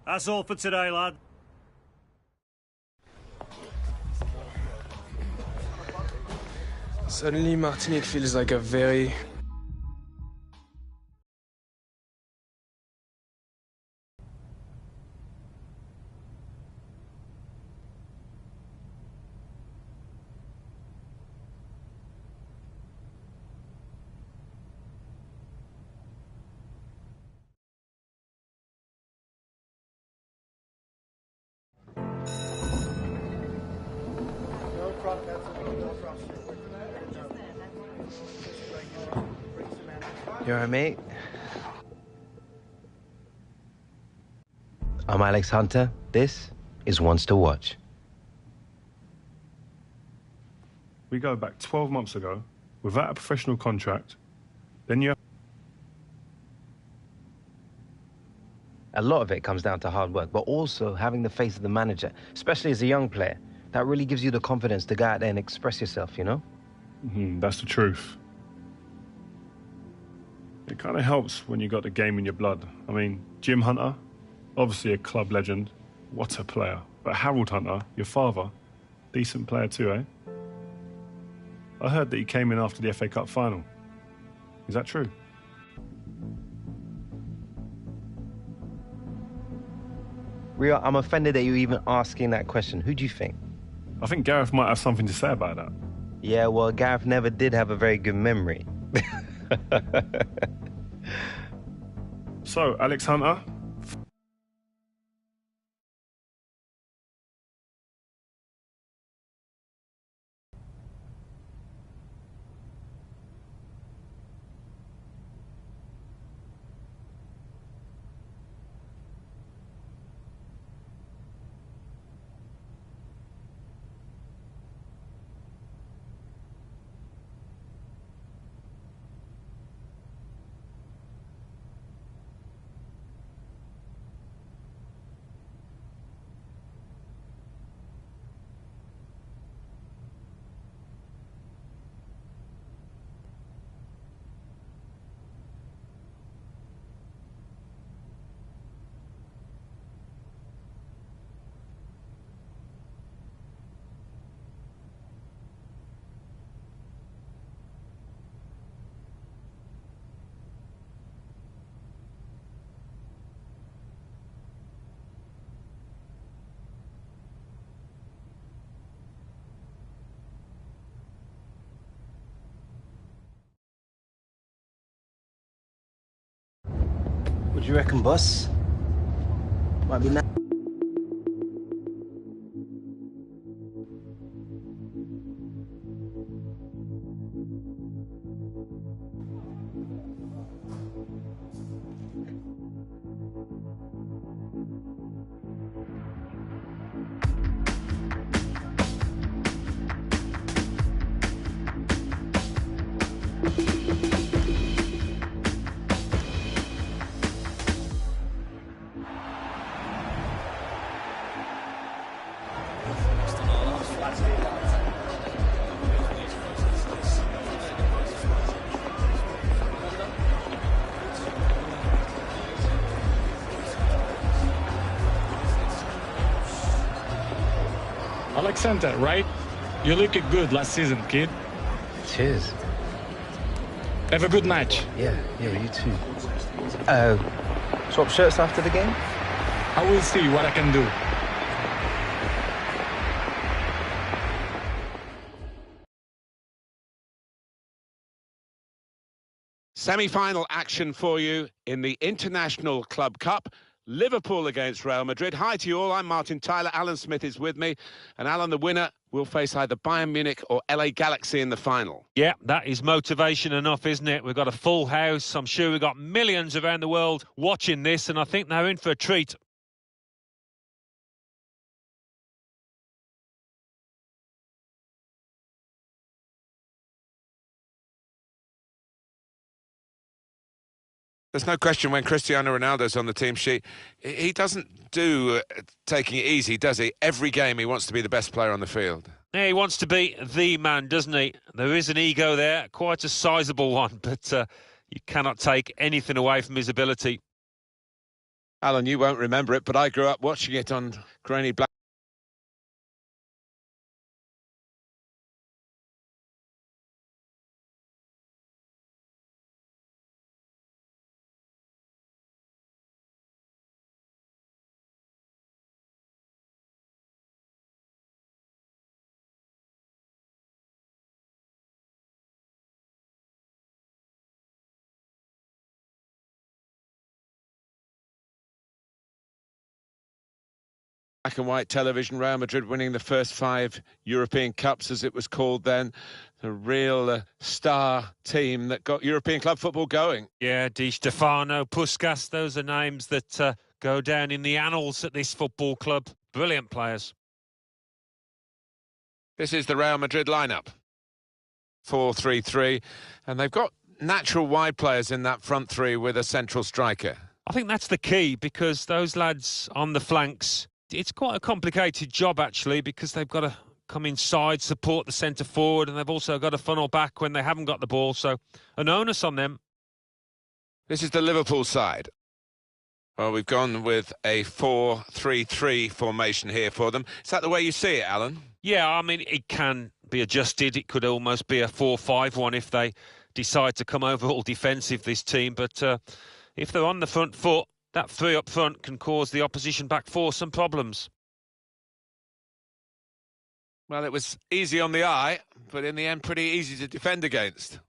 That's all for today, lad. Suddenly, Martinique feels like a very... You alright, mate? I'm Alex Hunter. This is Ones to Watch. We go back 12 months ago, without a professional contract, then you... A lot of it comes down to hard work, but also having the face of the manager, especially as a young player. That really gives you the confidence to go out there and express yourself, you know? That's the truth. It kind of helps when you got the game in your blood. I mean, Jim Hunter, obviously a club legend. What a player. But Harold Hunter, your father, decent player too, eh? I heard that he came in after the FA Cup final. Is that true? Rio, I'm offended that you're even asking that question. Who do you think? I think Gareth might have something to say about that. Yeah, well, Gareth never did have a very good memory. So, Alex Hunter, What do you reckon, boss? Might be now. Alexander, right? You looked good last season, kid. Cheers. Have a good match. Yeah, you too. Swap shirts after the game? I will see what I can do. Semi-final action for you in the International Club Cup. Liverpool against Real Madrid. Hi to you all, I'm Martin Tyler. Alan Smith is with me. And Alan, the winner, will face either Bayern Munich or LA Galaxy in the final. Yeah, that is motivation enough, isn't it? We've got a full house. I'm sure we've got millions around the world watching this, and I think they're in for a treat. There's no question when Cristiano Ronaldo's on the team sheet, he doesn't do taking it easy, does he? Every game he wants to be the best player on the field. Yeah, he wants to be the man, doesn't he? There is an ego there, quite a sizable one, but you cannot take anything away from his ability. Alan, you won't remember it, but I grew up watching it on grainy black. Black and white television, Real Madrid winning the first 5 European Cups, as it was called then. The real star team that got European club football going. Yeah, Di Stefano, Puskas, those are names that go down in the annals at this football club. Brilliant players. This is the Real Madrid lineup. 4-3-3, and they've got natural wide players in that front three with a central striker. I think that's the key, because those lads on the flanks, it's quite a complicated job, actually, because they've got to come inside, support the centre forward, and they've also got to funnel back when they haven't got the ball, so an onus on them. This is the Liverpool side. Well, we've gone with a 4-3-3 formation here for them. Is that the way you see it, Alan? Yeah, I mean, it can be adjusted. It could almost be a 4-5-1 if they decide to come over all defensive, this team, but if they're on the front foot, that three up front can cause the opposition back four some problems. Well, it was easy on the eye, but in the end pretty easy to defend against.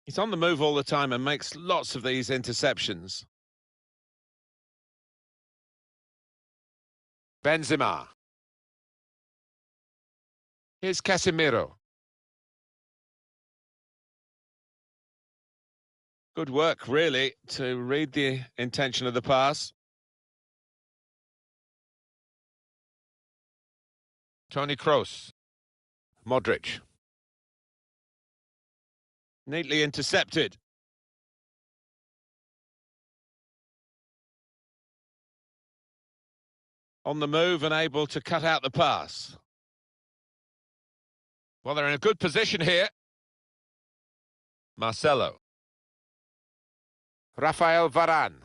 He's on the move all the time and makes lots of these interceptions. Benzema. Here's Casemiro. Good work, really, to read the intention of the pass. Toni Kroos. Modric. Neatly intercepted. On the move and able to cut out the pass. Well, they're in a good position here. Marcelo. Rafael Varane.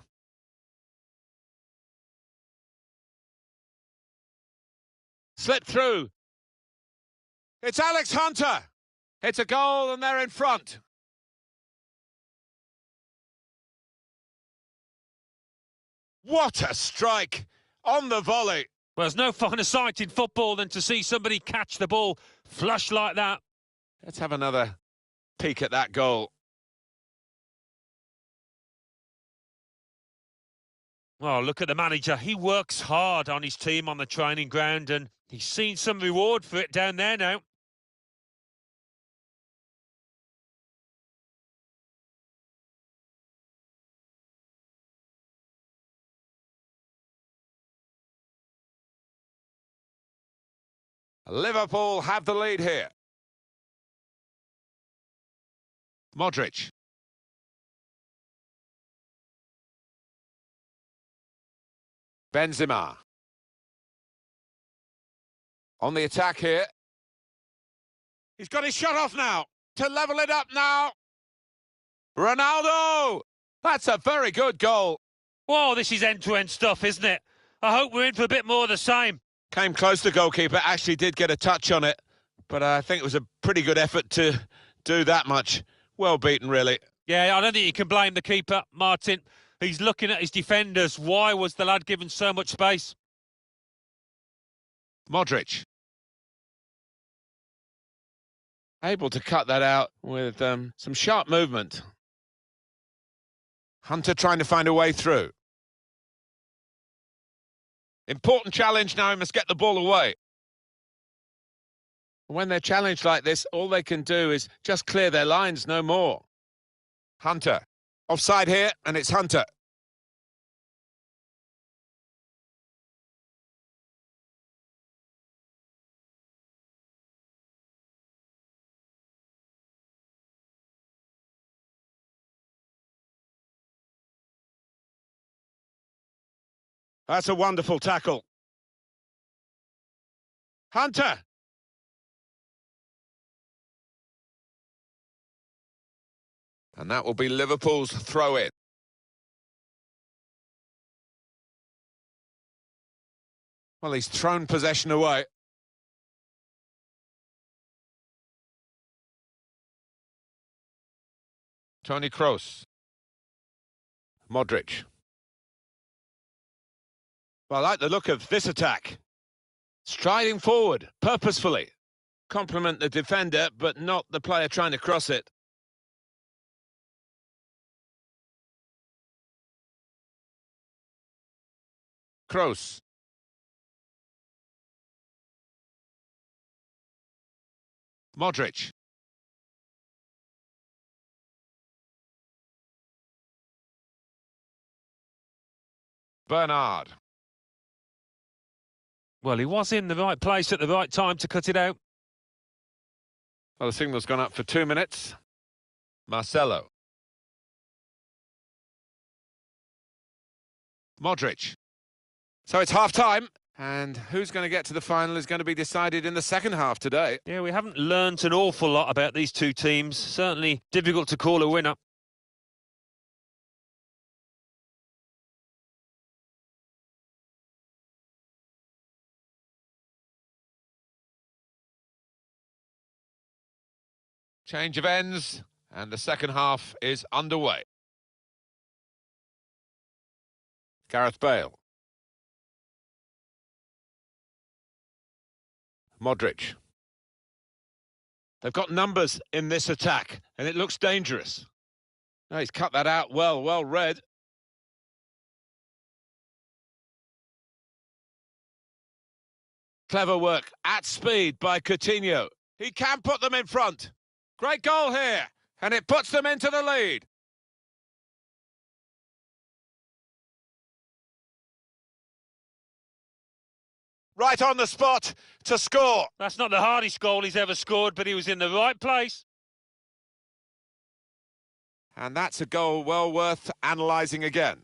Slipped through. It's Alex Hunter. It's a goal and they're in front. What a strike on the volley. Well, there's no finer sight in football than to see somebody catch the ball flush like that. Let's have another peek at that goal. Oh, look at the manager. He works hard on his team on the training ground, and he's seen some reward for it down there now. Liverpool have the lead here. Modric. Benzema. On the attack here. He's got his shot off now. To level it up now. Ronaldo! That's a very good goal. Whoa, this is end-to-end stuff, isn't it? I hope we're in for a bit more of the same. Came close, the goalkeeper. Actually did get a touch on it. But I think it was a pretty good effort to do that much. Well beaten, really. Yeah, I don't think you can blame the keeper, Martin. He's looking at his defenders. Why was the lad given so much space? Modric. Able to cut that out with some sharp movement. Hunter trying to find a way through. Important challenge now, he must get the ball away. When they're challenged like this, all they can do is just clear their lines, no more. Hunter. Offside here, and it's Hunter. That's a wonderful tackle. Hunter. And that will be Liverpool's throw-in. Well, he's thrown possession away. Toni Kroos. Modric. Well, I like the look of this attack. Striding forward, purposefully. Compliment the defender, but not the player trying to cross it. Kroos. Modric. Bernard. Well, he was in the right place at the right time to cut it out. Well, the signal's gone up for 2 minutes. Marcelo. Modric. So it's half-time, and who's going to get to the final is going to be decided in the second half today. Yeah, we haven't learnt an awful lot about these two teams. Certainly difficult to call a winner. Change of ends, and the second half is underway. Gareth Bale. Modric. They've got numbers in this attack, and it looks dangerous. No, he's cut that out well read. Clever work at speed by Coutinho. He can put them in front. Great goal here, and it puts them into the lead. Right on the spot to score. That's not the hardest goal he's ever scored, but he was in the right place. And that's a goal well worth analysing again.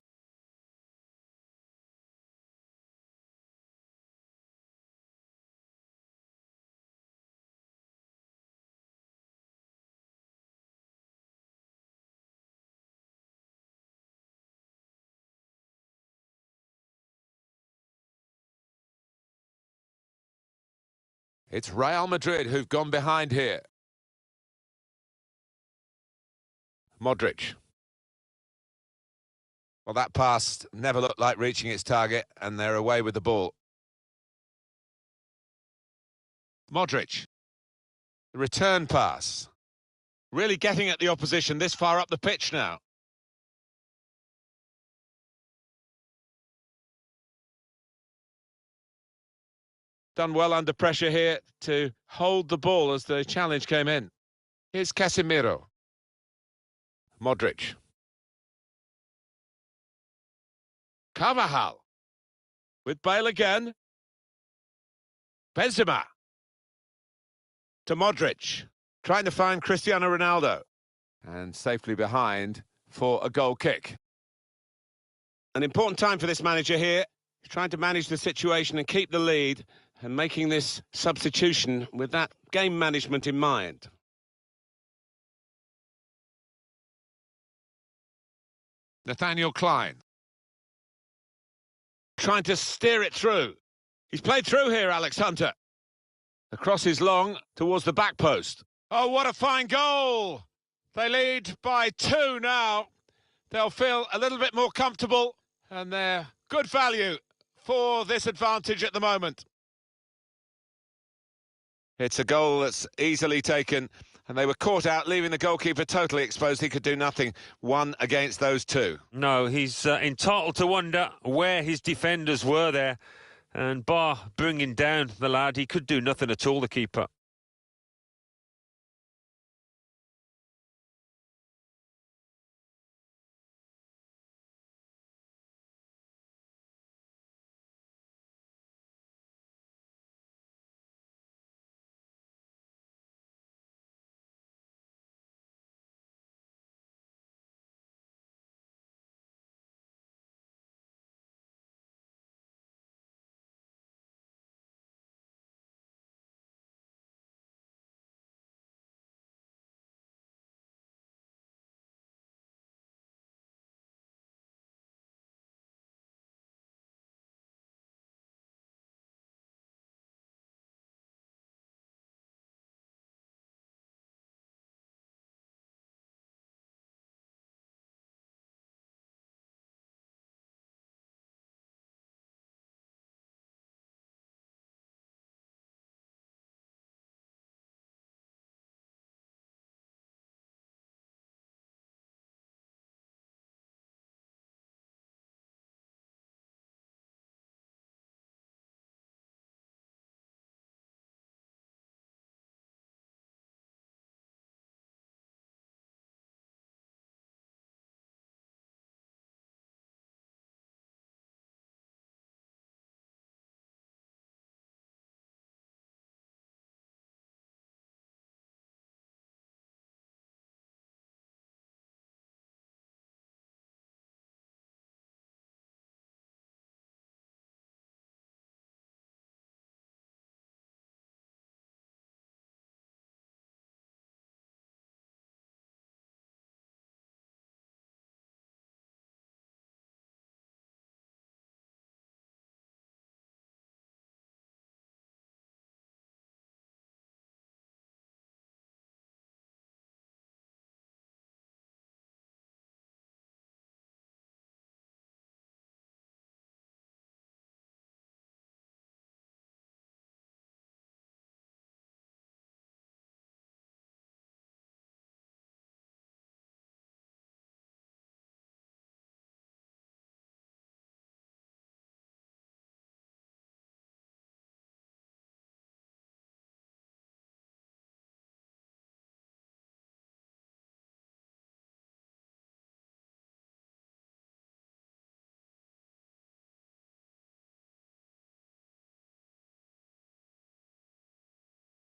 It's Real Madrid who've gone behind here. Modric. Well, that pass never looked like reaching its target, and they're away with the ball. Modric. The return pass. Really getting at the opposition this far up the pitch now. Done well under pressure here to hold the ball as the challenge came in. Here's Casemiro. Modric. Carvajal. With Bale again. Benzema. To Modric. Trying to find Cristiano Ronaldo. And safely behind for a goal kick. An important time for this manager here. He's trying to manage the situation and keep the lead, and making this substitution with that game management in mind. Nathaniel Klein. Trying to steer it through. He's played through here, Alex Hunter. The cross is long towards the back post. Oh, what a fine goal! They lead by 2 now. They'll feel a little bit more comfortable, and they're good value for this advantage at the moment. It's a goal that's easily taken, and they were caught out, leaving the goalkeeper totally exposed. He could do nothing. 1 against those 2. No, he's entitled to wonder where his defenders were there. And bar bringing down the lad, he could do nothing at all, the keeper.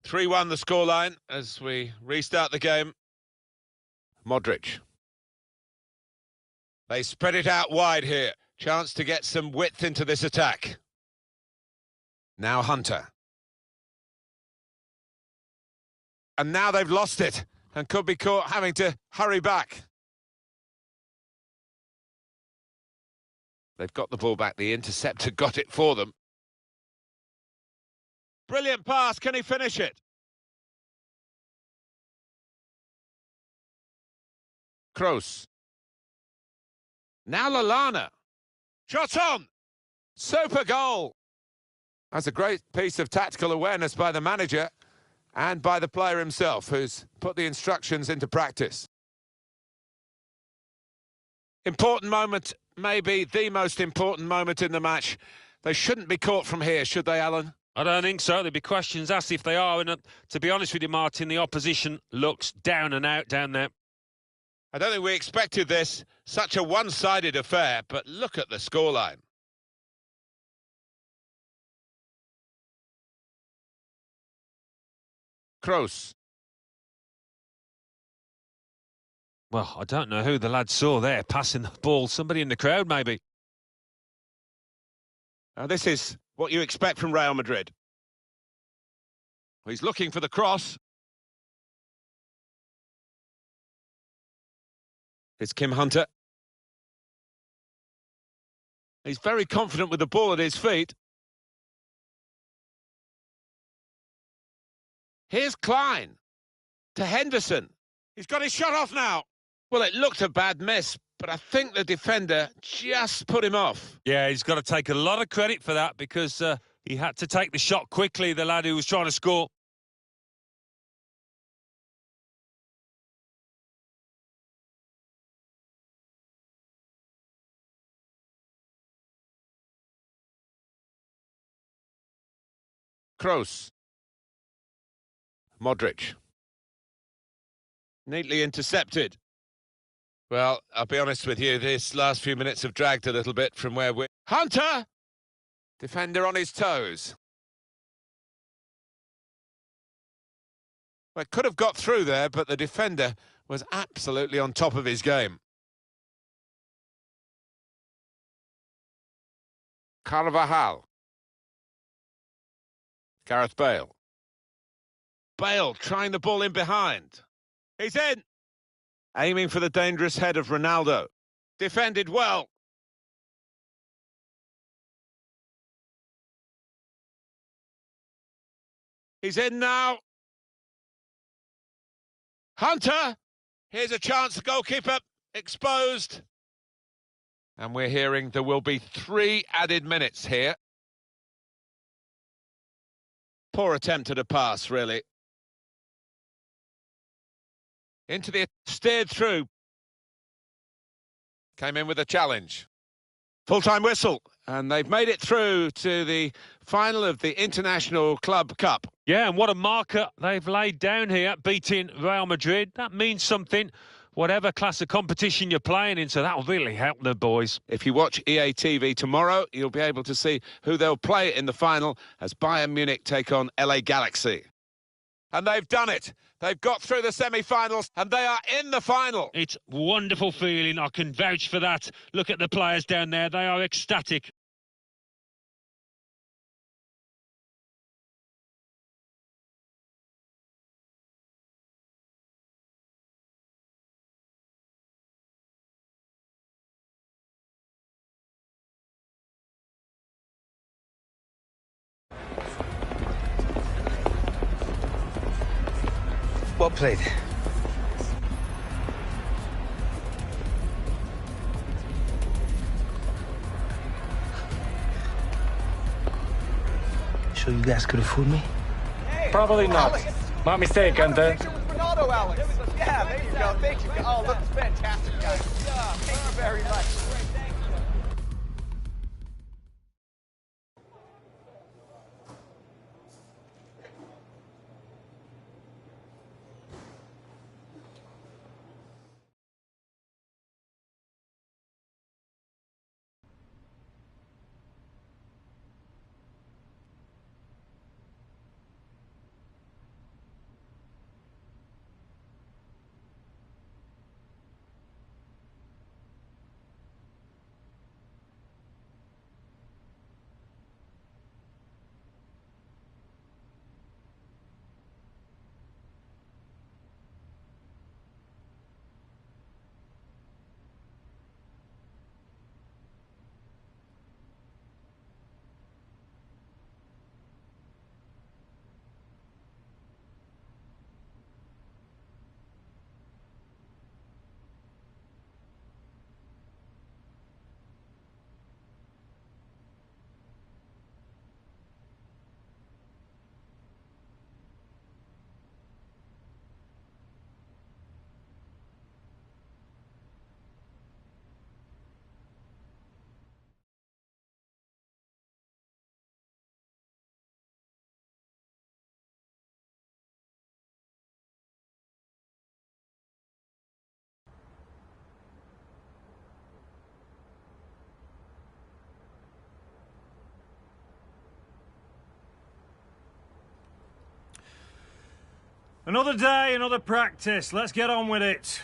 (3-1) the scoreline as we restart the game. Modric. They spread it out wide here. Chance to get some width into this attack. Now Hunter. And now they've lost it and could be caught having to hurry back. They've got the ball back. The interceptor got it for them. Brilliant pass. Can he finish it? Kroos. Now Lallana. Shot on. Super goal. That's a great piece of tactical awareness by the manager and by the player himself, who's put the instructions into practice. Important moment, maybe the most important moment in the match. They shouldn't be caught from here, should they, Alan? I don't think so. There'll be questions asked if they are. And to be honest with you, Martin, the opposition looks down and out down there. I don't think we expected this, such a one-sided affair, but look at the scoreline. Kroos. Well, I don't know who the lad saw there passing the ball. Somebody in the crowd, maybe. Now, this is what you expect from Real Madrid. He's looking for the cross. It's Kim Hunter. He's very confident with the ball at his feet. Here's Klein to Henderson. He's got his shot off now. Well, it looked a bad miss, but I think the defender just put him off. Yeah, he's got to take a lot of credit for that because he had to take the shot quickly, the lad who was trying to score. Kroos. Modric. Neatly intercepted. Well, I'll be honest with you, this last few minutes have dragged a little bit from where we're... Hunter! Defender on his toes. Well, could have got through there, but the defender was absolutely on top of his game. Carvajal. Gareth Bale. Bale trying the ball in behind. He's in. Aiming for the dangerous head of Ronaldo. Defended well. He's in now. Hunter. Here's a chance, goalkeeper exposed. And we're hearing there will be 3 added minutes here. Poor attempt at a pass, really. Into the... steered through. Came in with a challenge. Full-time whistle. And they've made it through to the final of the International Club Cup. Yeah, and what a marker they've laid down here, beating Real Madrid. That means something, whatever class of competition you're playing in, so that'll really help the boys. If you watch EA TV tomorrow, you'll be able to see who they'll play in the final as Bayern Munich take on LA Galaxy. And they've done it. They've got through the semi-finals and they are in the final. It's a wonderful feeling. I can vouch for that. Look at the players down there. They are ecstatic. Well played. Sure you guys could have fooled me? Probably not. My mistake, Hunter. Ronaldo, Alex. Yeah, there you go. Thank you. Oh, look, it's fantastic, guys. Thank you very much. Another day, another practice. Let's get on with it.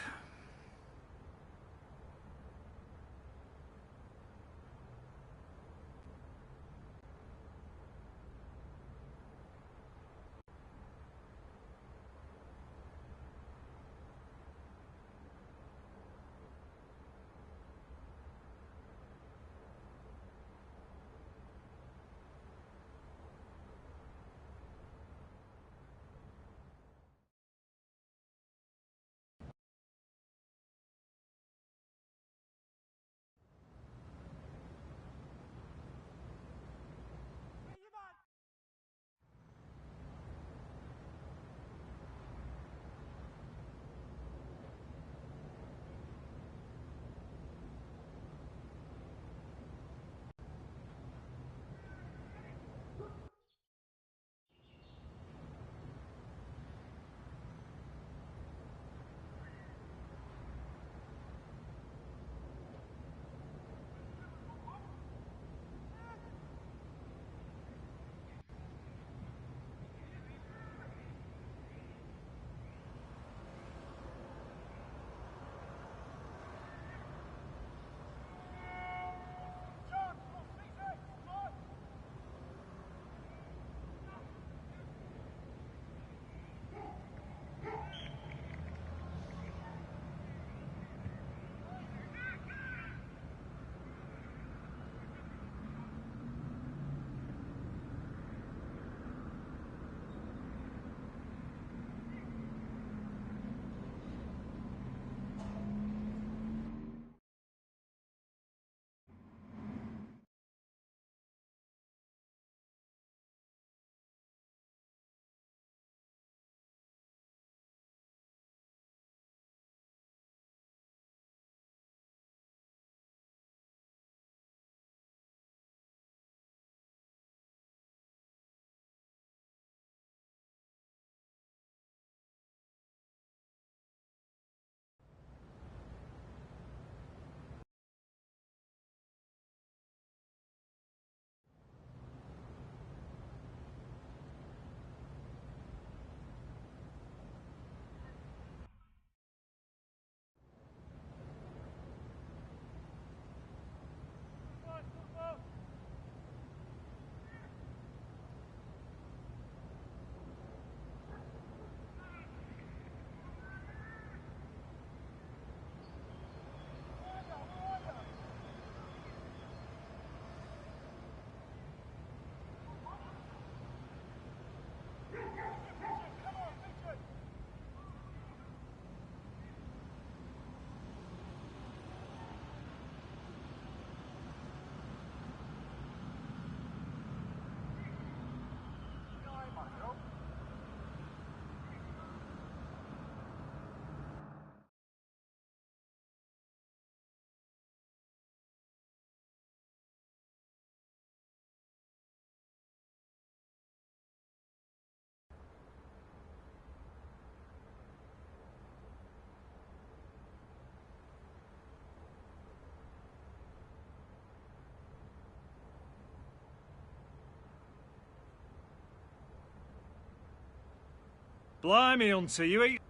Blimey, Hunter, you eat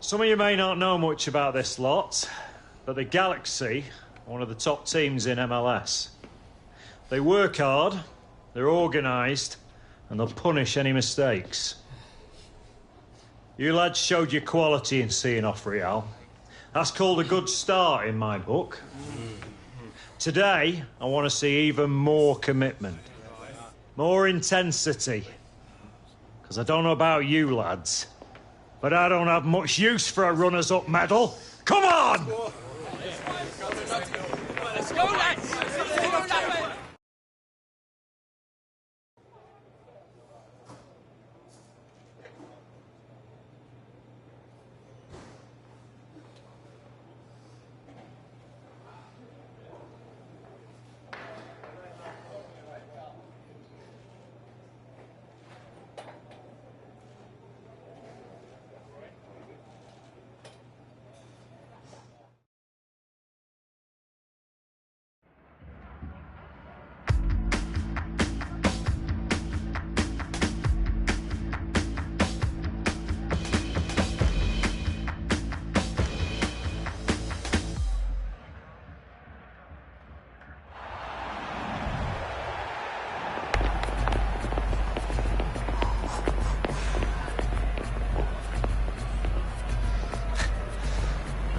Some of you may not know much about this lot, but the Galaxy are one of the top teams in MLS. They work hard, they're organised, and they'll punish any mistakes. You lads showed your quality in seeing off Real. That's called a good start in my book. Today, I want to see even more commitment, more intensity. Because I don't know about you lads, but I don't have much use for a runners-up medal. Come on! Let's go, lads!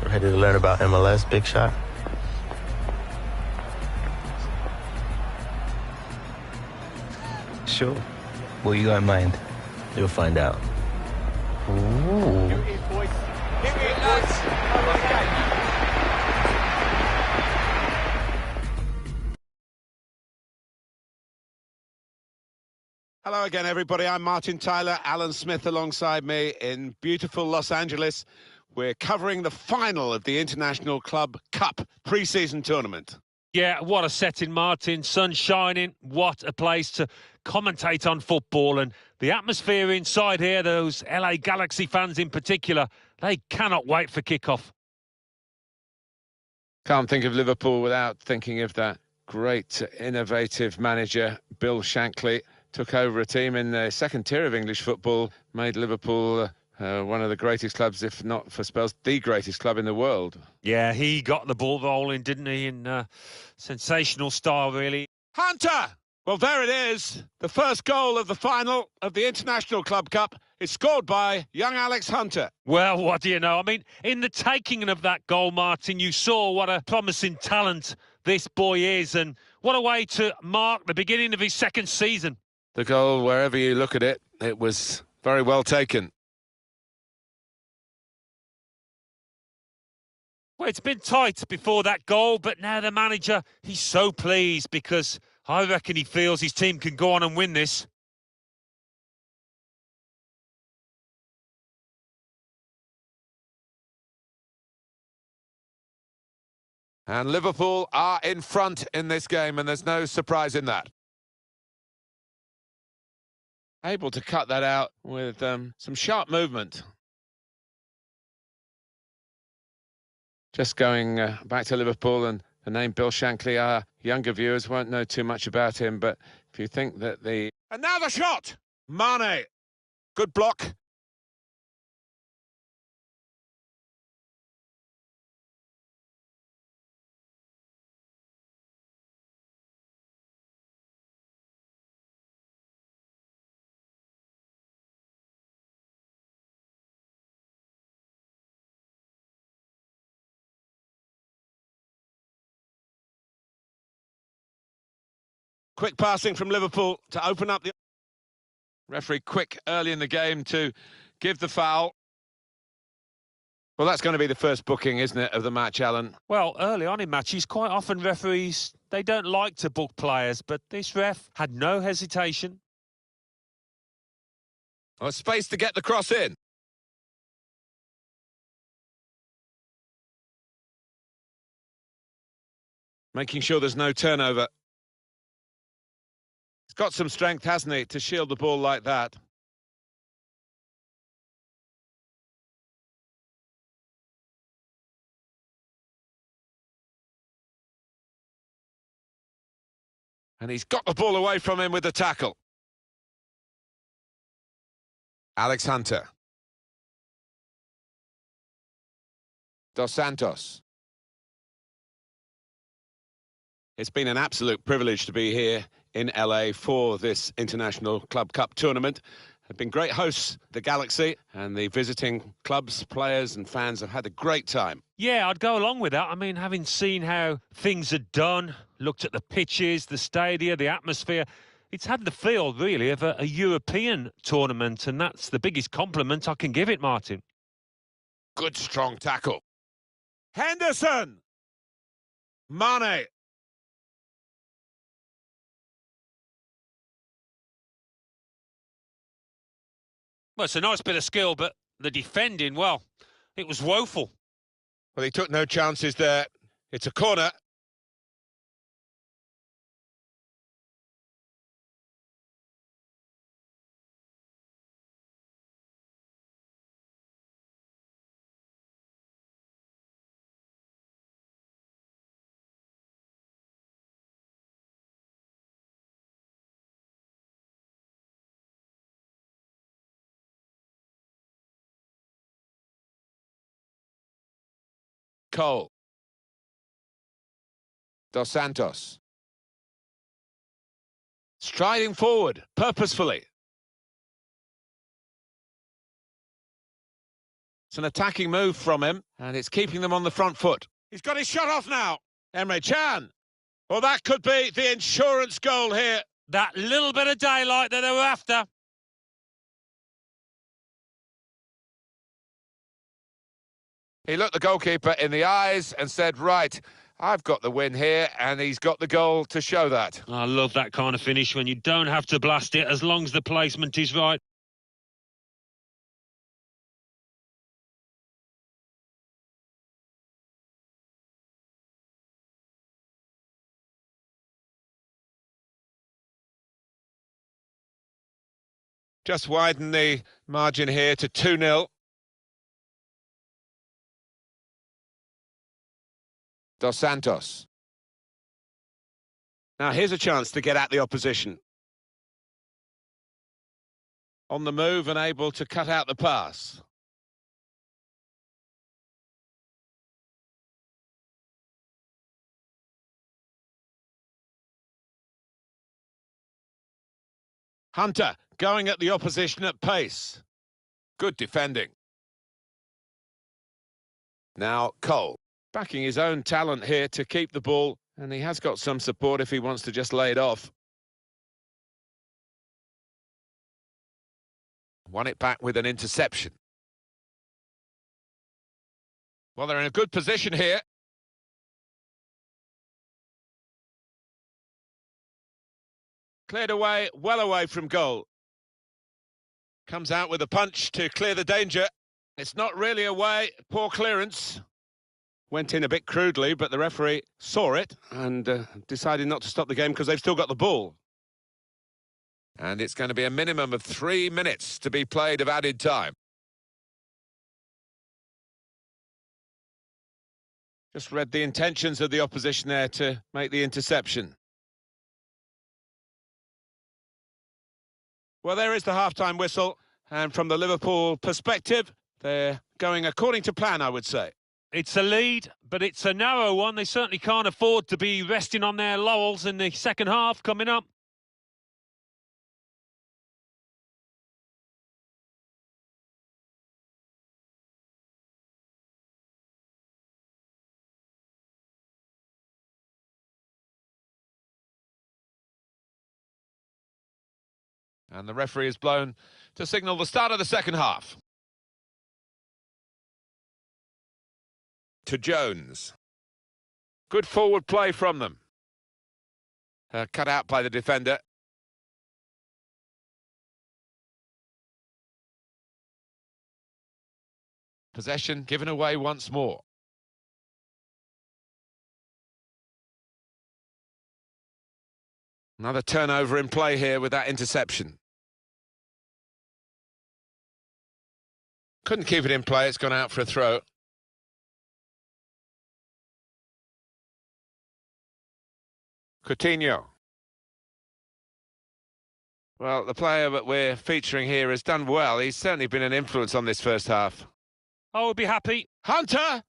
Ready to learn about MLS, Big Shot? Sure. What you got in mind? You'll find out. Ooh. Here it is, boys. Here it is, lads. Hello again, everybody. I'm Martin Tyler, Alan Smith alongside me in beautiful Los Angeles. We're covering the final of the International Club Cup pre-season tournament. Yeah, what a setting, Martin. Sun shining. What a place to commentate on football. And the atmosphere inside here, those LA Galaxy fans in particular, they cannot wait for kickoff. Can't think of Liverpool without thinking of that great, innovative manager, Bill Shankly. Took over a team in the second tier of English football, made Liverpool one of the greatest clubs, if not for spells, the greatest club in the world. Yeah, he got the ball rolling, didn't he, in sensational style, really. Hunter! Well, there it is. The first goal of the final of the International Club Cup is scored by young Alex Hunter. Well, what do you know? I mean, in the taking of that goal, Martin, you saw what a promising talent this boy is, and what a way to mark the beginning of his second season. The goal, wherever you look at it, it was very well taken. Well, it's been tight before that goal, but now the manager, he's so pleased because I reckon he feels his team can go on and win this. And Liverpool are in front in this game, and there's no surprise in that. Able to cut that out with some sharp movement. Just going back to Liverpool and the name Bill Shankly, our younger viewers won't know too much about him, but if you think that the... And now the shot! Mane. Good block. Quick passing from Liverpool to open up the... Referee quick early in the game to give the foul. Well, that's going to be the first booking, isn't it, of the match, Alan? Well, early on in matches, quite often referees, they don't like to book players, but this ref had no hesitation. Oh, space to get the cross in. Making sure there's no turnover. He's got some strength, hasn't he, to shield the ball like that. And he's got the ball away from him with the tackle. Alex Hunter. Dos Santos. It's been an absolute privilege to be here in LA for this International Club Cup tournament. They've been great hosts, the Galaxy, and the visiting clubs, players and fans have had a great time. Yeah, I'd go along with that. I mean, having seen how things are done, looked at the pitches, the stadia, the atmosphere, it's had the feel, really, of a European tournament, and that's the biggest compliment I can give it, Martin. Good, strong tackle. Henderson! Mane. Well, it's a nice bit of skill, but the defending, well, it was woeful. Well, he took no chances there. It's a corner. Cole. Dos Santos. Striding forward, purposefully. It's an attacking move from him, and it's keeping them on the front foot. He's got his shot off now. Emre Can. Well, that could be the insurance goal here. That little bit of daylight that they were after. He looked the goalkeeper in the eyes and said, right, I've got the win here, and he's got the goal to show that. I love that kind of finish when you don't have to blast it as long as the placement is right. Just widen the margin here to 2-0. Dos Santos. Now here's a chance to get at the opposition. On the move and able to cut out the pass. Hunter going at the opposition at pace. Good defending. Now Cole. Backing his own talent here to keep the ball, and he has got some support if he wants to just lay it off. Won it back with an interception. Well, they're in a good position here. Cleared away, well away from goal. Comes out with a punch to clear the danger. It's not really away, poor clearance. Went in a bit crudely, but the referee saw it and decided not to stop the game because they've still got the ball. And it's going to be a minimum of 3 minutes to be played of added time. Just read the intentions of the opposition there to make the interception. Well, there is the half-time whistle, and from the Liverpool perspective, they're going according to plan, I would say. It's a lead, but it's a narrow one. They certainly can't afford to be resting on their laurels in the second half coming up. And the referee is blown to signal the start of the second half. To Jones. Good forward play from them. Cut out by the defender. Possession given away once more. Another turnover in play here with that interception. Couldn't keep it in play, it's gone out for a throw. Coutinho. Well, the player that we're featuring here has done well. He's certainly been an influence on this first half. I would be happy. Hunter!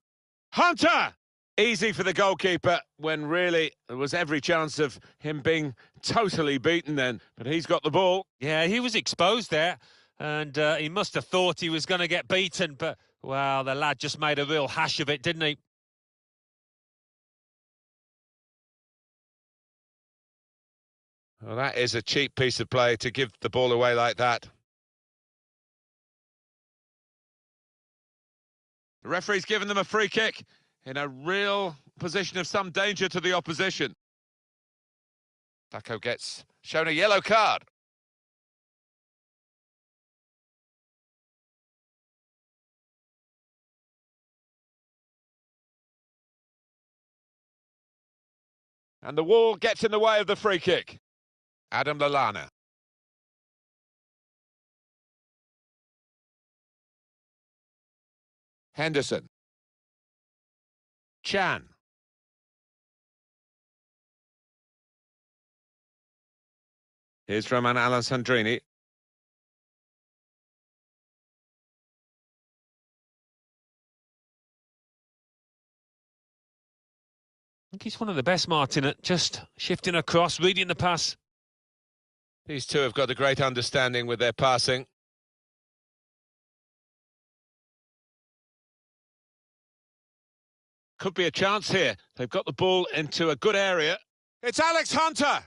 Hunter! Easy for the goalkeeper when really there was every chance of him being totally beaten then. But he's got the ball. Yeah, he was exposed there, and he must have thought he was going to get beaten, but, well, the lad just made a real hash of it, didn't he? Well, that is a cheap piece of play to give the ball away like that. The referee's given them a free kick in a real position of some danger to the opposition. Sacco gets shown a yellow card. And the wall gets in the way of the free kick. Adam Lallana. Henderson. Chan. Here's Roman Alessandrini. I think he's one of the best, Martin, at just shifting across, reading the pass. These two have got a great understanding with their passing. Could be a chance here. They've got the ball into a good area. It's Alex Hunter!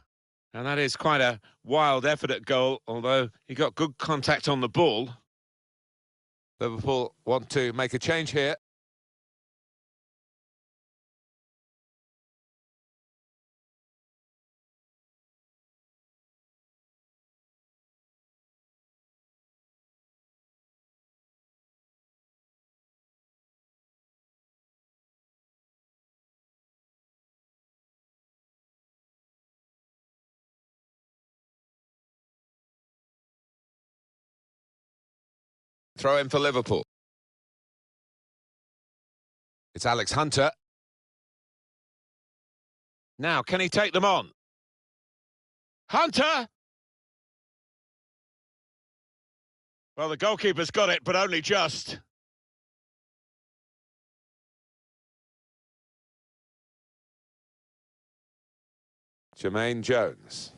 And that is quite a wild effort at goal, although he got good contact on the ball. Liverpool want to make a change here. Throw in for Liverpool. It's Alex Hunter. Now, can he take them on? Hunter! Well, the goalkeeper's got it, but only just. Jermaine Jones.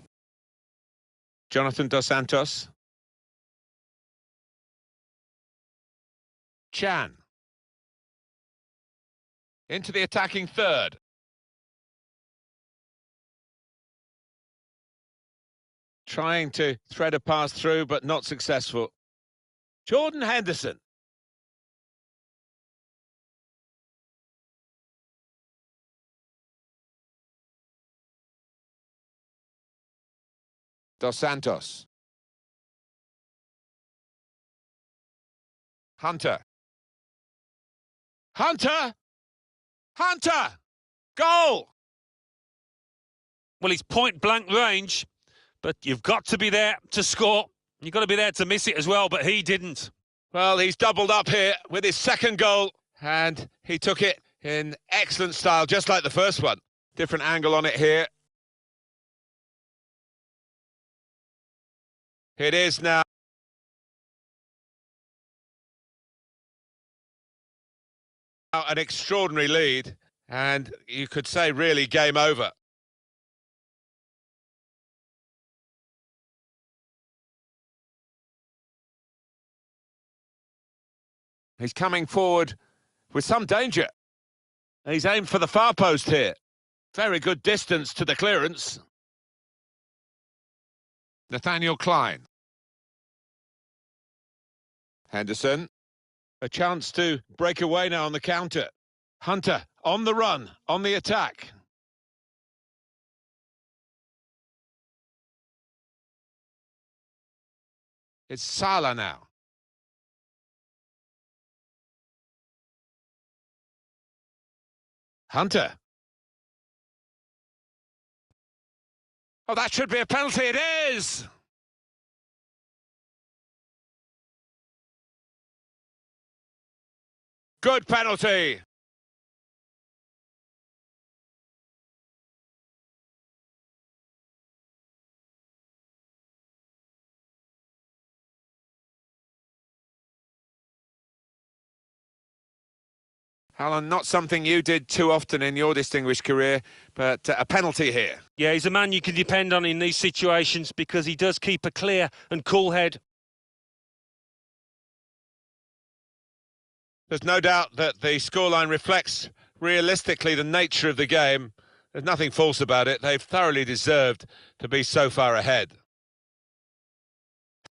Jonathan Dos Santos. Chan. Into the attacking third. Trying to thread a pass through, but not successful. Jordan Henderson. Dos Santos. Hunter. Hunter! Hunter! Goal! Well, it's point-blank range, but you've got to be there to score. You've got to be there to miss it as well, but he didn't. Well, he's doubled up here with his second goal, and he took it in excellent style, just like the first one. Different angle on it here. It is now. An extraordinary lead, and you could say really game over. He's coming forward with some danger. He's aimed for the far post here. Very good distance to the clearance. Nathaniel Klein. Henderson. A chance to break away now on the counter. Hunter on the run, on the attack. It's Salah now. Hunter. Oh, that should be a penalty. It is! Good penalty. Alan, not something you did too often in your distinguished career, but a penalty here. Yeah, he's a man you can depend on in these situations because he does keep a clear and cool head. There's no doubt that the scoreline reflects realistically the nature of the game. There's nothing false about it. They've thoroughly deserved to be so far ahead.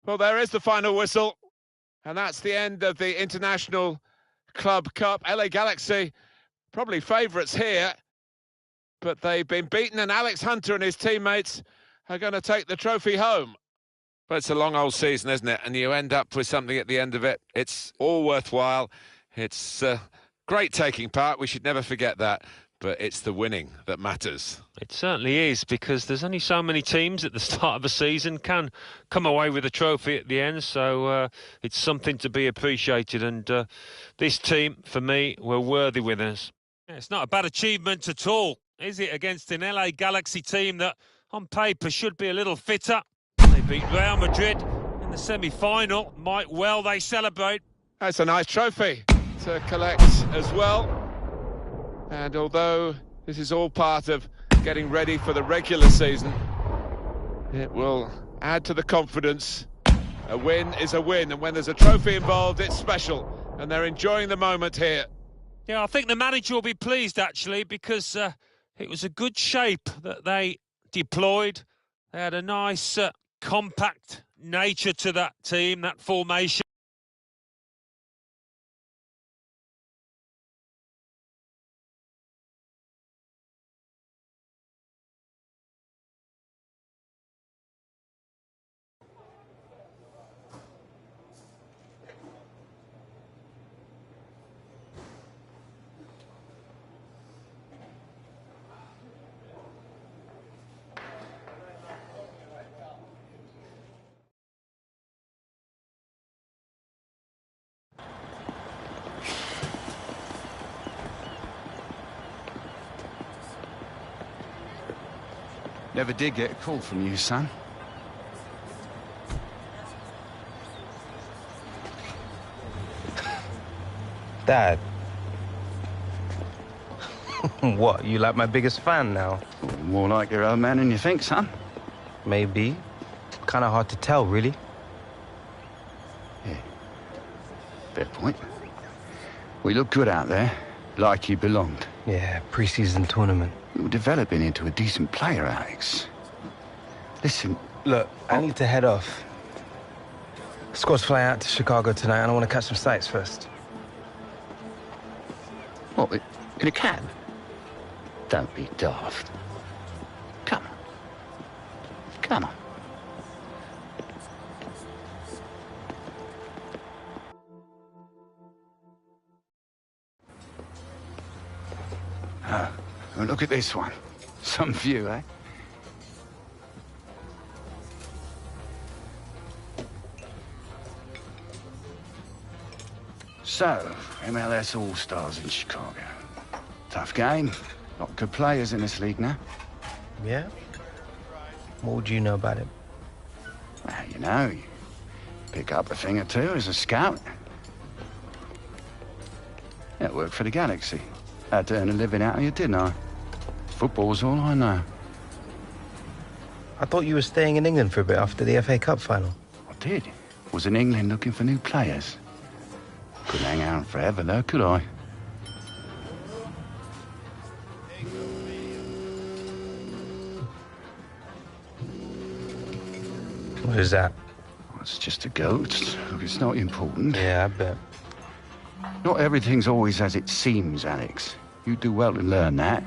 Well, there is the final whistle, and that's the end of the International Club Cup. LA Galaxy, probably favourites here, but they've been beaten, and Alex Hunter and his teammates are going to take the trophy home. But it's a long old season, isn't it? And you end up with something at the end of it. It's all worthwhile. It's great taking part. We should never forget that. But it's the winning that matters. It certainly is, because there's only so many teams at the start of a season can come away with a trophy at the end, so it's something to be appreciated, and this team, for me, were worthy winners. Yeah, it's not a bad achievement at all, is it, against an LA Galaxy team that, on paper, should be a little fitter. They beat Real Madrid in the semi-final. Might well they celebrate. That's a nice trophy to collect as well. And although this is all part of getting ready for the regular season, it will add to the confidence. A win is a win, and when there's a trophy involved, it's special, and they're enjoying the moment here. Yeah, I think the manager will be pleased, actually, because it was a good shape that they deployed. They had a nice, compact nature to that team, that formation. Never did get a call from you, son. Dad. What, you like my biggest fan now? More like your old man than you think, son. Maybe. Kind of hard to tell, really. Yeah. Fair point. We look good out there, like you belonged. Yeah, pre-season tournament. You're developing into a decent player, Alex. Listen... Look, I need to head off. Squad's flying out to Chicago tonight, and I want to catch some sights first. What, in a cab? Don't be daft. Come on. Come on. Oh, look at this one. Some view, eh? So, MLS All-Stars in Chicago. Tough game. Lot of good players in this league now. Yeah? What would you know about it? Well, you know, you pick up a thing or two as a scout. Yeah, worked for the Galaxy. Had to earn a living out of you, didn't I? Football's all I know. I thought you were staying in England for a bit after the FA Cup final. I did. Was in England looking for new players. Couldn't hang out forever, though, could I? What is that? Well, it's just a goat. Look, it's not important. Yeah, I bet. Not everything's always as it seems, Alex. You do well to learn that.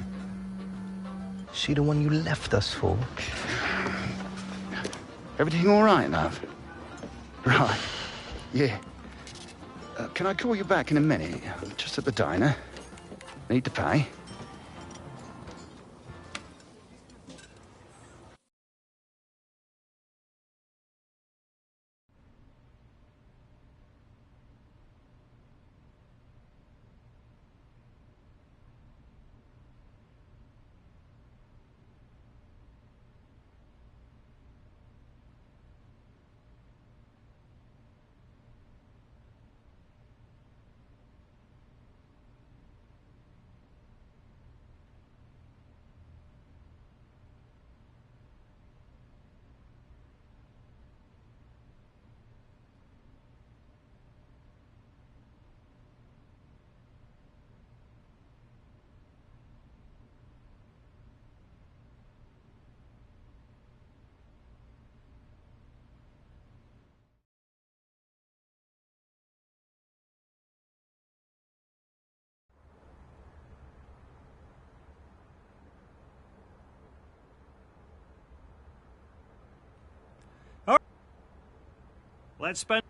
She the one you left us for? Everything all right, love? Right. Yeah. Can I call you back in a minute? I'm just at the diner. Need to pay. Let's spend...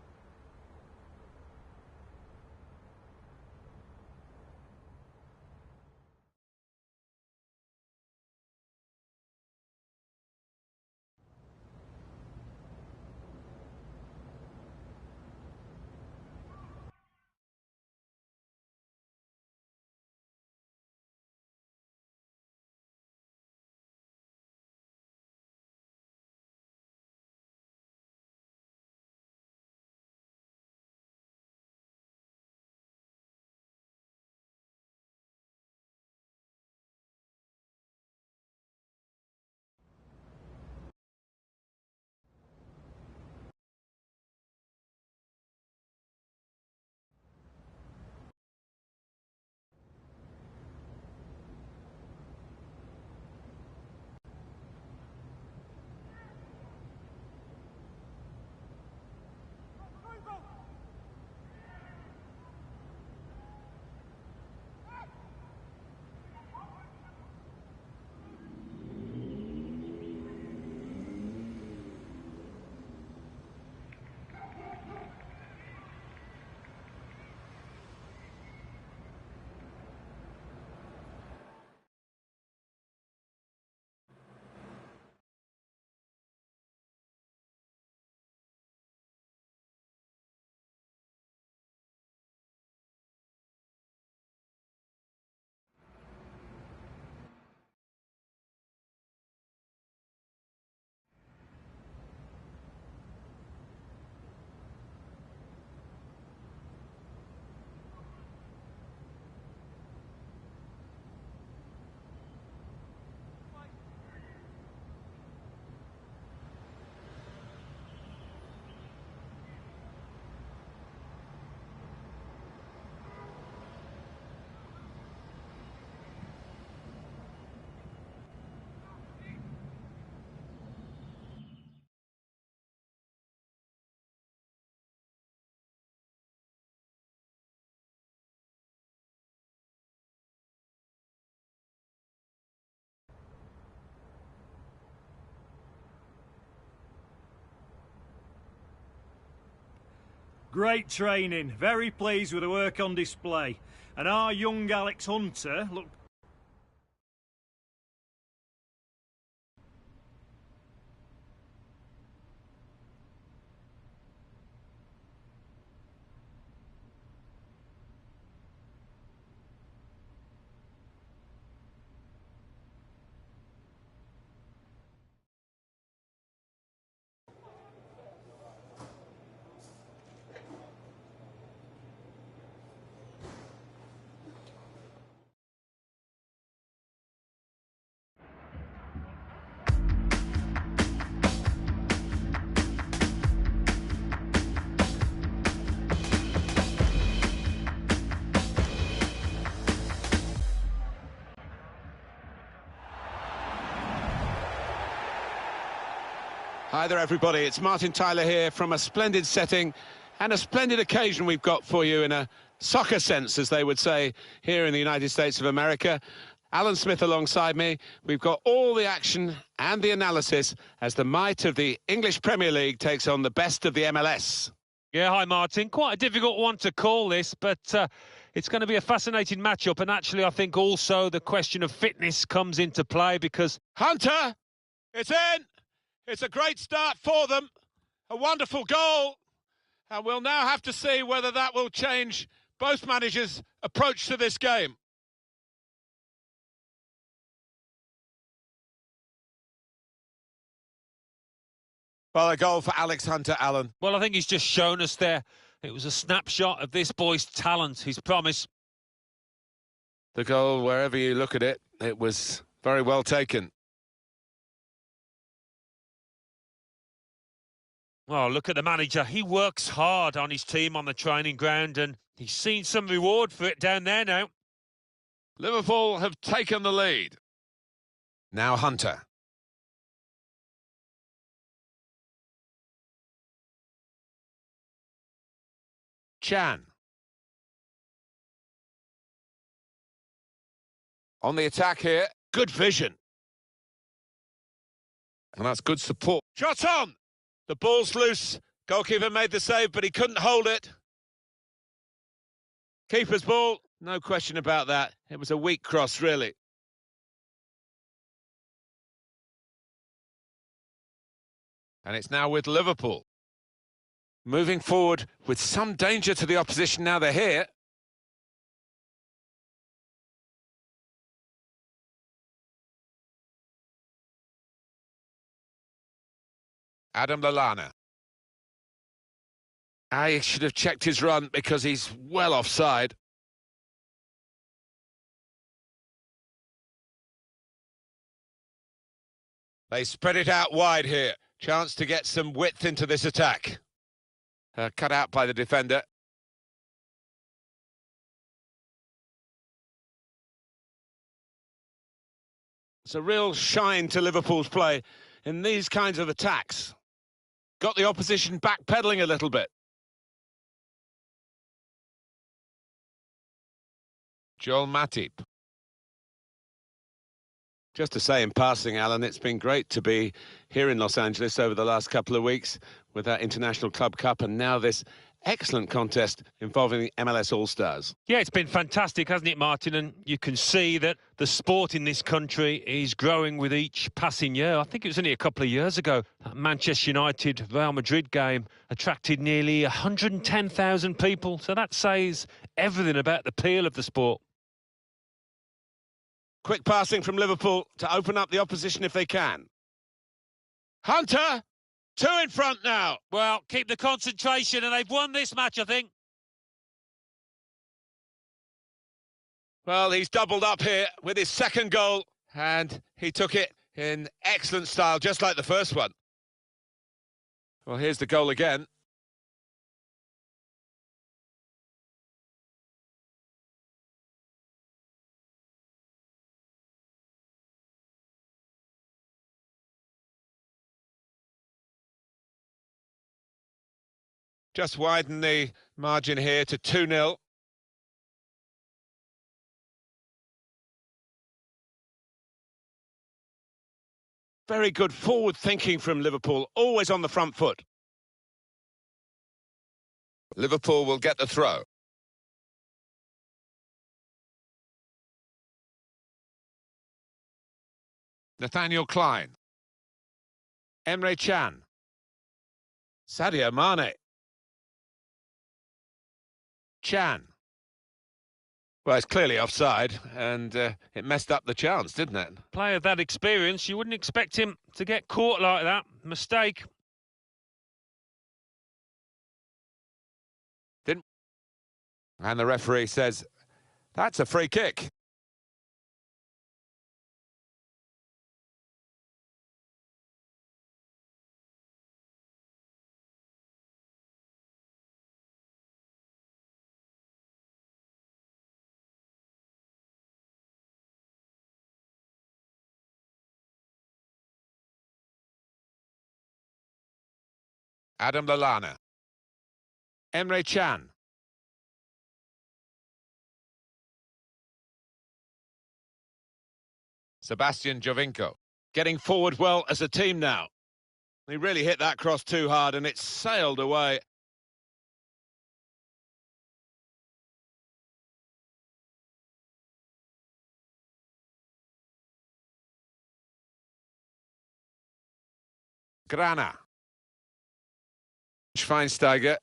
Great training. Very pleased with the work on display. And our young Alex Hunter looked... Hi there, everybody. It's Martin Tyler here from a splendid setting and a splendid occasion we've got for you in a soccer sense, as they would say here in the United States of America. Alan Smith alongside me. We've got all the action and the analysis as the might of the English Premier League takes on the best of the MLS. Yeah, hi, Martin. Quite a difficult one to call this, but it's going to be a fascinating matchup. And actually, I think also the question of fitness comes into play because... Hunter, it's in! It's a great start for them. A wonderful goal. And we'll now have to see whether that will change both managers' approach to this game. Well, a goal for Alex Hunter, Alan. Well, I think he's just shown us there. It was a snapshot of this boy's talent, his promise. The goal, wherever you look at it, it was very well taken. Oh, look at the manager. He works hard on his team on the training ground, and he's seen some reward for it down there now. Liverpool have taken the lead. Now Hunter. Chan. On the attack here. Good vision. And that's good support. Shot on! The ball's loose, Goalkeeper made the save, but he couldn't hold it. Keeper's ball, no question about that. It was a weak cross, really. And it's now with Liverpool. Moving forward with some danger to the opposition now they're here. Adam Lallana. He should have checked his run because he's well offside. They spread it out wide here. Chance to get some width into this attack. Cut out by the defender. It's a real shine to Liverpool's play in these kinds of attacks. Got the opposition backpedaling a little bit. Joel Matip. Just to say in passing, Alan, it's been great to be here in Los Angeles over the last couple of weeks with that International Club Cup and now this excellent contest involving the MLS All-Stars. Yeah, it's been fantastic, hasn't it, Martin? And you can see that the sport in this country is growing with each passing year. I think it was only a couple of years ago that Manchester United-Real Madrid game attracted nearly 110,000 people. So that says everything about the appeal of the sport. Quick passing from Liverpool to open up the opposition if they can. Hunter! 2 in front now. Well, keep the concentration, and they've won this match, I think. Well, he's doubled up here with his second goal, and he took it in excellent style, just like the first one. Well, here's the goal again. Just widen the margin here to 2-0. Very good forward thinking from Liverpool, always on the front foot. Liverpool will get the throw. Nathaniel Klein. Emre Can. Sadio Mane. Can. Well, it's clearly offside, and it messed up the chance, didn't it? Player of that experience, you wouldn't expect him to get caught like that. Mistake. Didn't. And the referee says, that's a free kick. Adam Lallana. Emre Can. Sebastian Jovinko. Getting forward well as a team now. He really hit that cross too hard and it sailed away. Grana. Schweinsteiger.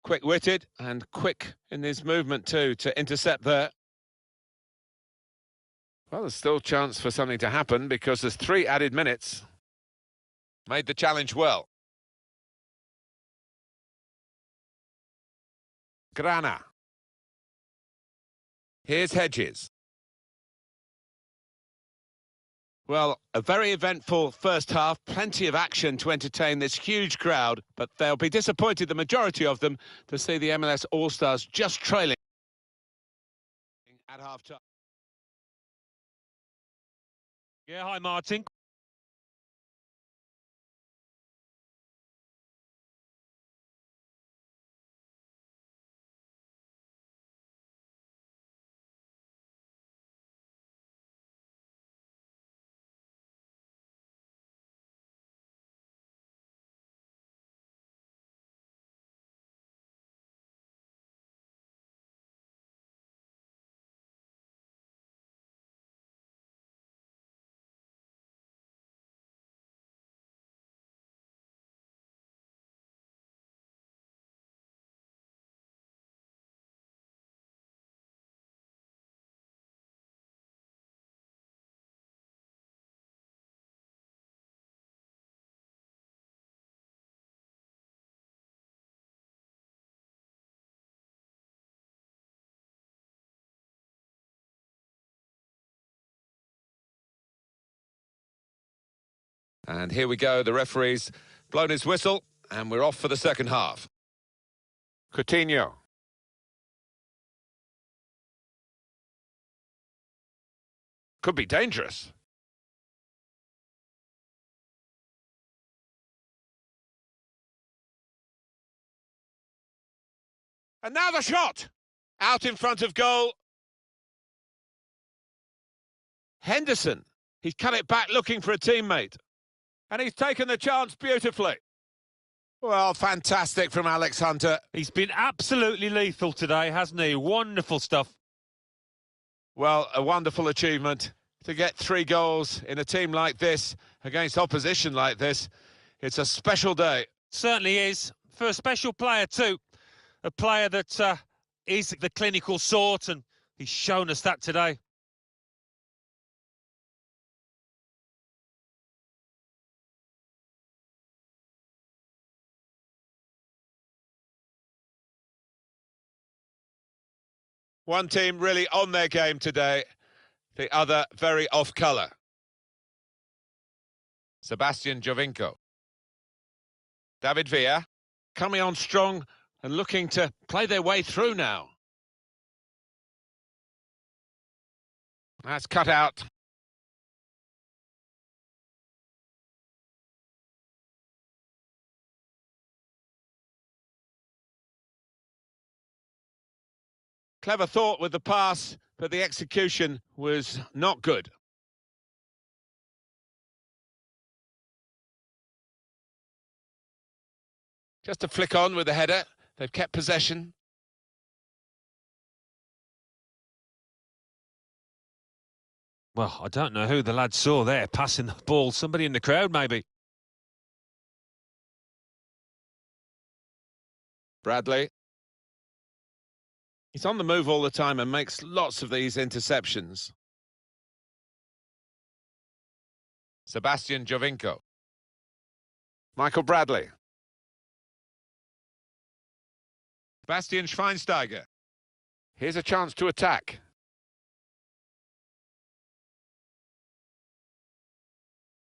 Quick-witted and quick in his movement too to intercept there. Well, there's still chance for something to happen because there's 3 added minutes. Made the challenge well. Grana. Here's Hedges. Well, a very eventful first half, plenty of action to entertain this huge crowd, but they'll be disappointed, the majority of them, to see the MLS All-Stars just trailing at half-time. Yeah, hi, Martin. And here we go, the referee's blown his whistle, and we're off for the second half. Coutinho. Could be dangerous. And now the shot! Out in front of goal. Henderson. He's cut it back looking for a teammate. And he's taken the chance beautifully. Well, fantastic from Alex Hunter. He's been absolutely lethal today, hasn't he? Wonderful stuff. Well, a wonderful achievement. To get 3 goals in a team like this, against opposition like this, it's a special day. Certainly is. For a special player too. A player that is the clinical sort, and he's shown us that today. One team really on their game today, the other very off colour. Sebastian Jovinko. David Villa coming on strong and looking to play their way through now. That's cut out. Clever thought with the pass, but the execution was not good. Just a flick on with the header. They've kept possession. Well, I don't know who the lad saw there passing the ball. Somebody in the crowd, maybe. Bradley. He's on the move all the time and makes lots of these interceptions. Sebastian Jovinko. Michael Bradley. Bastian Schweinsteiger. Here's a chance to attack.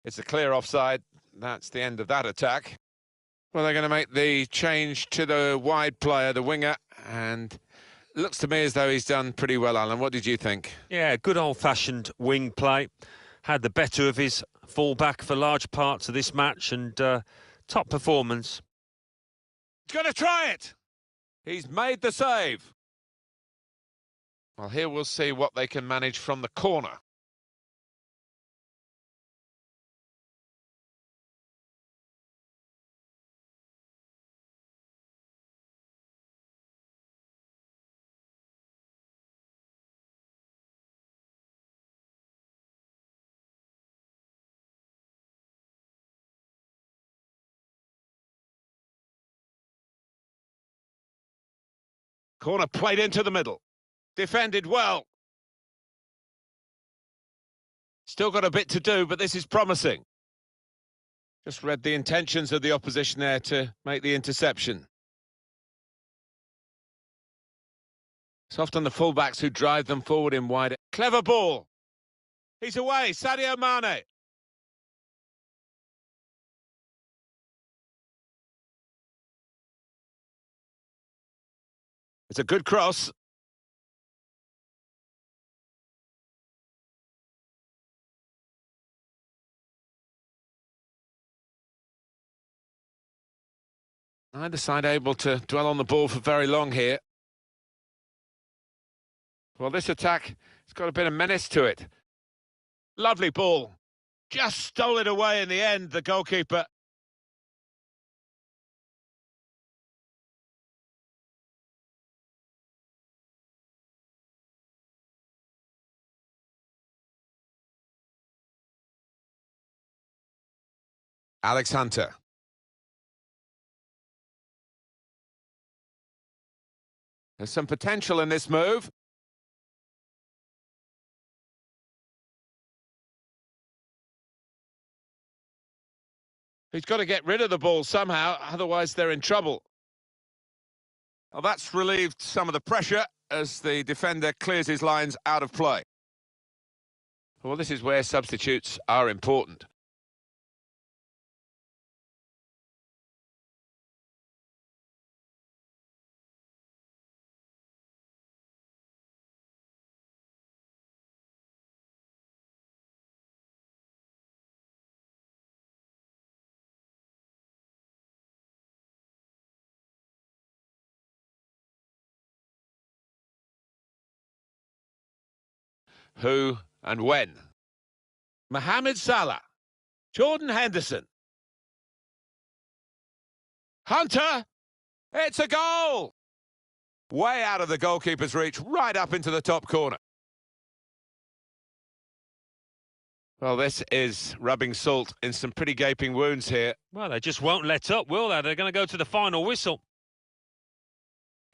It's a clear offside. That's the end of that attack. Well, they're going to make the change to the wide player, the winger, and it looks to me as though he's done pretty well, Alan. What did you think? Yeah, good old-fashioned wing play. Had the better of his full-back for large parts of this match, and top performance. He's going to try it! He's made the save. Well, here we'll see what they can manage from the corner. Corner played into the middle. Defended well. Still got a bit to do, but this is promising. Just read the intentions of the opposition there to make the interception. It's often the fullbacks who drive them forward in wide. Clever ball. He's away. Sadio Mane. It's a good cross. Neither side able to dwell on the ball for very long here. Well, this attack has got a bit of menace to it. Lovely ball. Just stole it away in the end, the goalkeeper. Alex Hunter. There's some potential in this move. He's got to get rid of the ball somehow, otherwise they're in trouble. Well, that's relieved some of the pressure as the defender clears his lines out of play. Well, this is where substitutes are important. who and when. Mohamed Salah, Jordan Henderson. Hunter, it's a goal! Way out of the goalkeeper's reach, right up into the top corner. Well, this is rubbing salt in some pretty gaping wounds here. Well, they just won't let up, will they? They're going to go to the final whistle.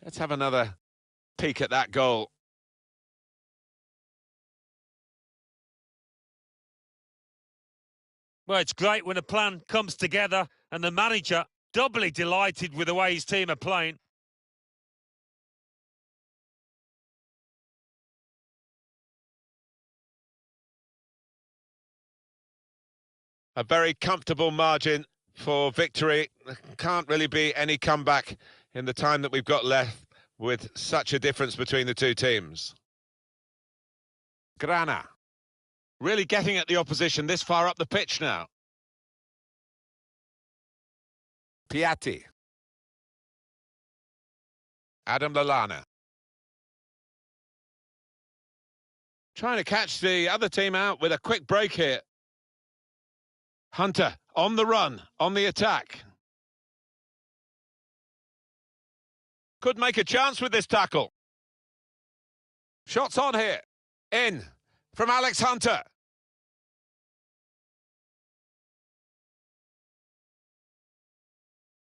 Let's have another peek at that goal. Well, it's great when a plan comes together and the manager doubly delighted with the way his team are playing. A very comfortable margin for victory. Can't really be any comeback in the time that we've got left with such a difference between the two teams. Grana. Really getting at the opposition this far up the pitch now. Piatti. Adam Lallana. Trying to catch the other team out with a quick break here. Hunter on the run, on the attack. Could make a chance with this tackle. Shots on here. In from Alex Hunter.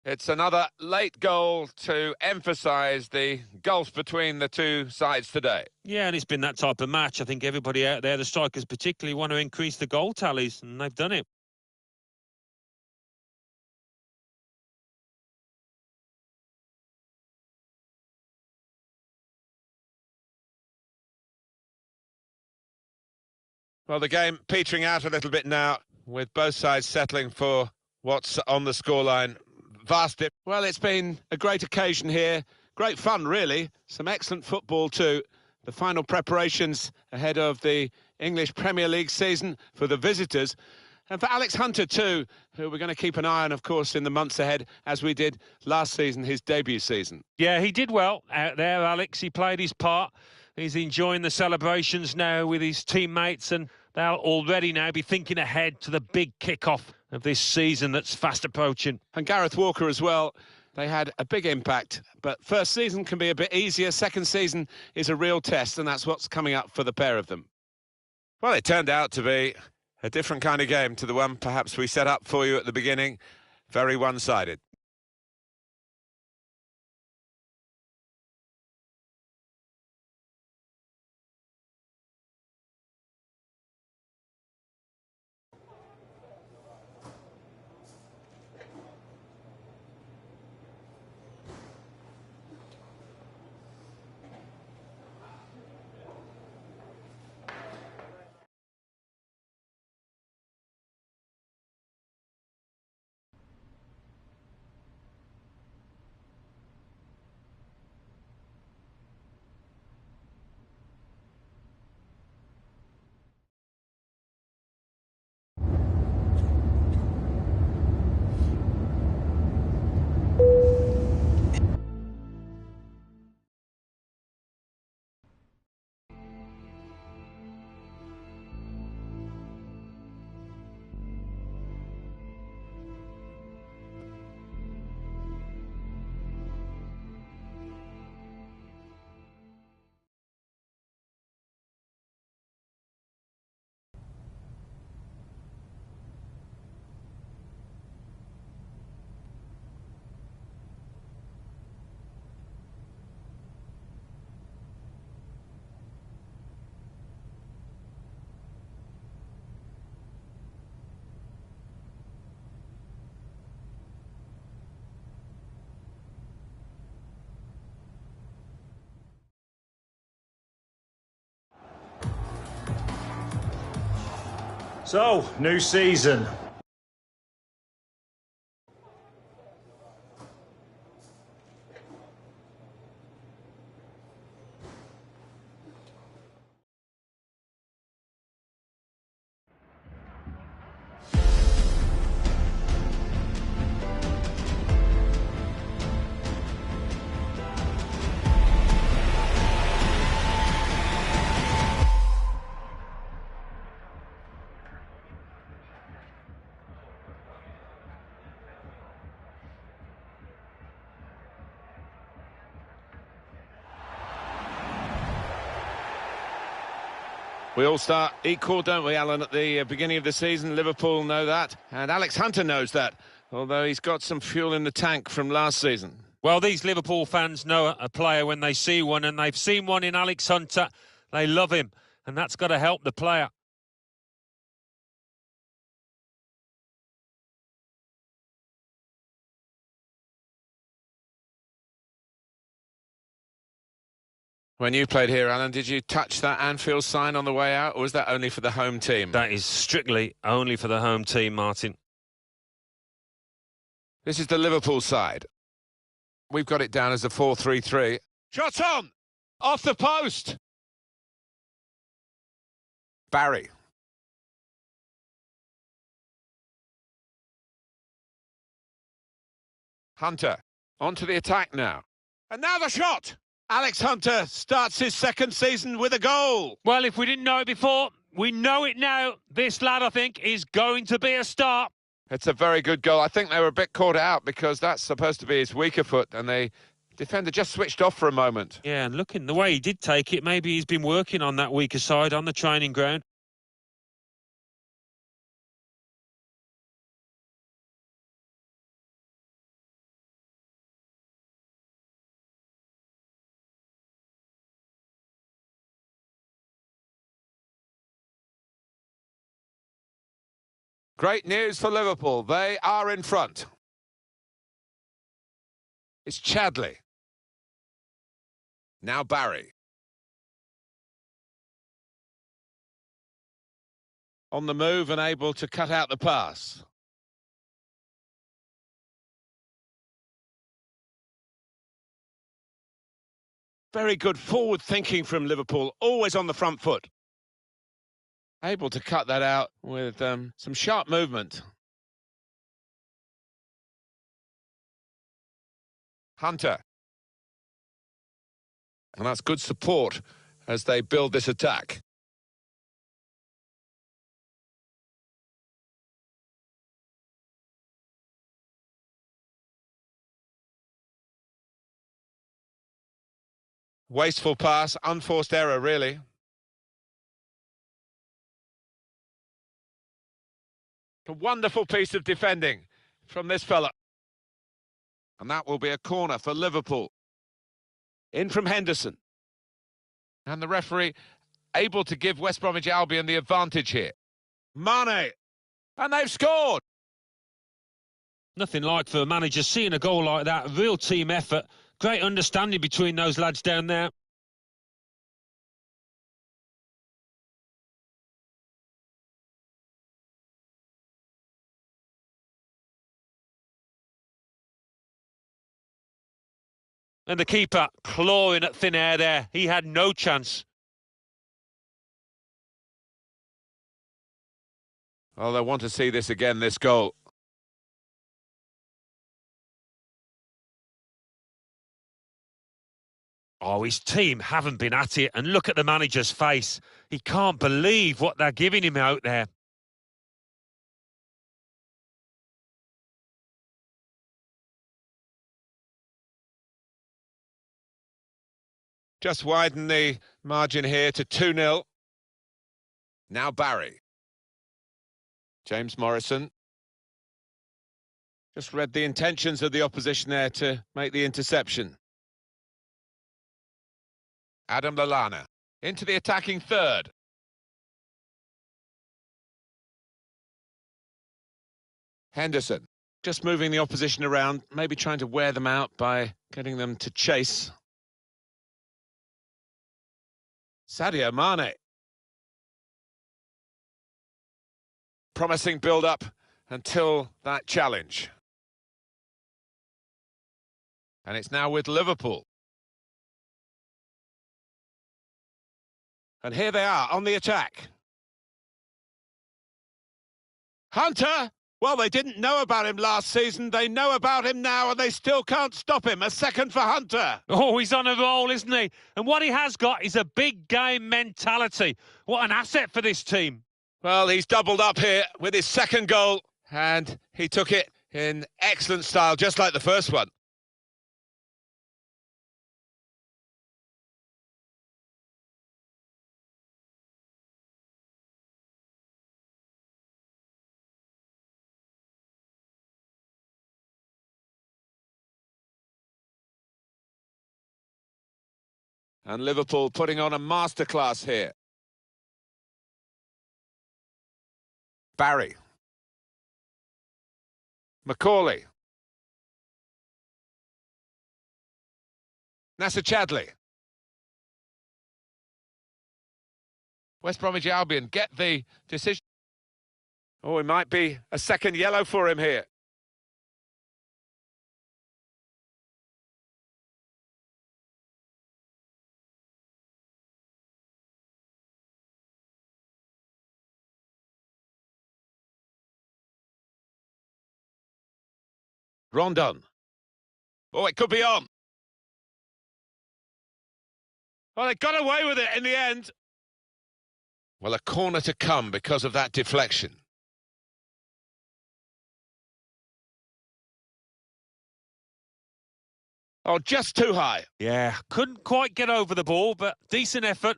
It's another late goal to emphasise the gulf between the two sides today. Yeah, and it's been that type of match. I think everybody out there, the strikers particularly, want to increase the goal tallies, and they've done it. Well, the game petering out a little bit now, with both sides settling for what's on the scoreline. Vast dip. Well, it's been a great occasion here. Great fun, really. Some excellent football, too. The final preparations ahead of the English Premier League season for the visitors. And for Alex Hunter, too, who we're going to keep an eye on, of course, in the months ahead, as we did last season, his debut season. Yeah, he did well out there, Alex. He played his part. He's enjoying the celebrations now with his teammates, and they'll already now be thinking ahead to the big kick-off of this season that's fast approaching. And Gareth Walker as well. They had a big impact, but first season can be a bit easier. Second season is a real test, and that's what's coming up for the pair of them. Well, it turned out to be a different kind of game to the one perhaps we set up for you at the beginning. Very one-sided. So, new season. We all start equal, don't we, Alan, at the beginning of the season? Liverpool know that, and Alex Hunter knows that, although he's got some fuel in the tank from last season. Well, these Liverpool fans know a player when they see one, and they've seen one in Alex Hunter. They love him, and that's got to help the player. When you played here, Alan, did you touch that Anfield sign on the way out, or was that only for the home team? That is strictly only for the home team, Martin. This is the Liverpool side. We've got it down as a 4-3-3. Shot on! Off the post! Barry. Hunter. Onto the attack now. And now the shot! Alex Hunter starts his second season with a goal. Well, if we didn't know it before, we know it now. This lad, I think, is going to be a star. It's a very good goal. I think they were a bit caught out because that's supposed to be his weaker foot, and the defender just switched off for a moment. Yeah, and looking the way he did take it, maybe he's been working on that weaker side on the training ground. Great news for Liverpool. They are in front. It's Chadley. Now Barry. On the move and able to cut out the pass. Very good forward thinking from Liverpool, always on the front foot. Able to cut that out with some sharp movement. Hunter. And that's good support as they build this attack. Wasteful pass, unforced error, really. A wonderful piece of defending from this fella. And that will be a corner for Liverpool. In from Henderson. And the referee able to give West Bromwich Albion the advantage here. Mane. And they've scored. Nothing like for a manager seeing a goal like that. Real team effort. Great understanding between those lads down there. And the keeper clawing at thin air there. He had no chance. Well, they want to see this again, this goal. Oh, his team haven't been at it. And look at the manager's face. He can't believe what they're giving him out there. Just widen the margin here to 2-0. Now Barry. James Morrison. Just read the intentions of the opposition there to make the interception. Adam Lallana into the attacking third. Henderson just moving the opposition around, maybe trying to wear them out by getting them to chase. Sadio Mane. Promising build-up until that challenge. And it's now with Liverpool. And here they are on the attack. Hunter! Well, they didn't know about him last season. They know about him now, and they still can't stop him. A second for Hunter. Oh, he's on a roll, isn't he? And what he has got is a big game mentality. What an asset for this team. Well, he's doubled up here with his second goal, and he took it in excellent style, just like the first one. And Liverpool putting on a masterclass here. Barry. Macaulay. Nasser Chadley. West Bromwich Albion get the decision. Oh, it might be a second yellow for him here. Rondon. Oh, it could be on. Oh, they got away with it in the end. Well, a corner to come because of that deflection. Oh, just too high. Yeah, couldn't quite get over the ball, but decent effort.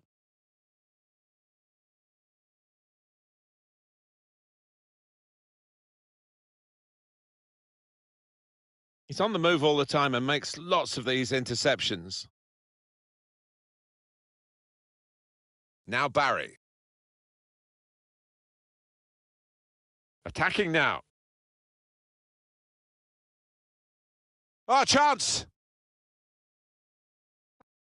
He's on the move all the time and makes lots of these interceptions. Now Barry. Attacking now. Oh, chance!